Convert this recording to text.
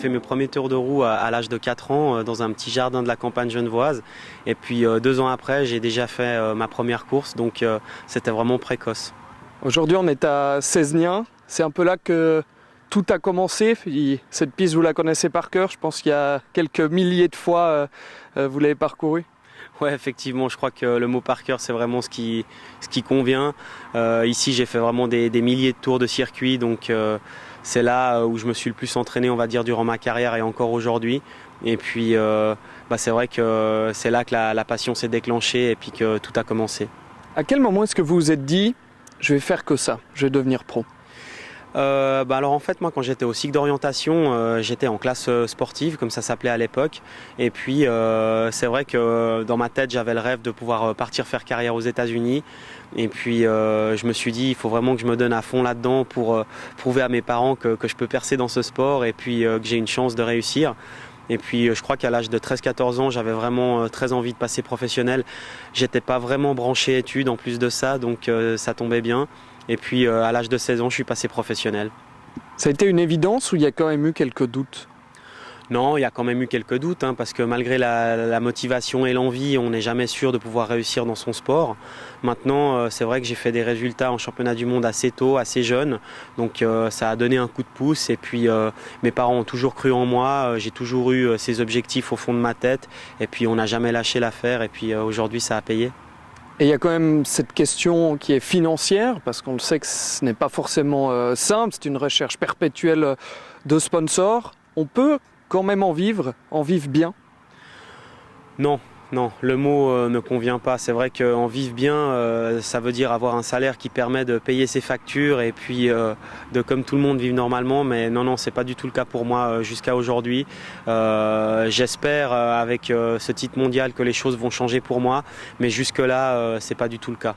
fait mes premiers tours de roue à l'âge de 4 ans dans un petit jardin de la campagne genevoise. Et puis 2 ans après, j'ai déjà fait ma première course, donc c'était vraiment précoce. Aujourd'hui, on est à Cesnien. C'est un peu là que tout a commencé. Cette piste, vous la connaissez par cœur. Je pense qu'il y a quelques milliers de fois, vous l'avez parcourue. Ouais, effectivement, je crois que le mot par cœur, c'est vraiment ce qui convient. Ici, j'ai fait vraiment des milliers de tours de circuit, donc c'est là où je me suis le plus entraîné, on va dire, durant ma carrière et encore aujourd'hui. Et puis, c'est vrai que c'est là que la passion s'est déclenchée et puis que tout a commencé. À quel moment est-ce que vous vous êtes dit, je vais faire que ça, je vais devenir pro? Alors en fait moi quand j'étais au cycle d'orientation j'étais en classe sportive comme ça s'appelait à l'époque et puis c'est vrai que dans ma tête j'avais le rêve de pouvoir partir faire carrière aux États-Unis et puis je me suis dit il faut vraiment que je me donne à fond là-dedans pour prouver à mes parents que je peux percer dans ce sport et puis que j'ai une chance de réussir. Et puis je crois qu'à l'âge de 13-14 ans, j'avais vraiment très envie de passer professionnel. J'étais pas vraiment branché études en plus de ça, donc ça tombait bien. Et puis à l'âge de 16 ans, je suis passé professionnel. Ça a été une évidence ou il y a quand même eu quelques doutes? Non, il y a quand même eu quelques doutes, parce que malgré la motivation et l'envie, on n'est jamais sûr de pouvoir réussir dans son sport. Maintenant, c'est vrai que j'ai fait des résultats en championnat du monde assez tôt, assez jeune, donc ça a donné un coup de pouce. Et puis mes parents ont toujours cru en moi, j'ai toujours eu ces objectifs au fond de ma tête, et puis on n'a jamais lâché l'affaire, et puis aujourd'hui ça a payé. Et il y a quand même cette question qui est financière, parce qu'on le sait que ce n'est pas forcément simple, c'est une recherche perpétuelle de sponsors. On peut quand même en vivre bien? Non, non, le mot ne convient pas. C'est vrai qu'en vivre bien, ça veut dire avoir un salaire qui permet de payer ses factures et puis de, comme tout le monde, vivre normalement. Mais non, non, c'est pas du tout le cas pour moi jusqu'à aujourd'hui. J'espère avec ce titre mondial que les choses vont changer pour moi, mais jusque-là, c'est pas du tout le cas.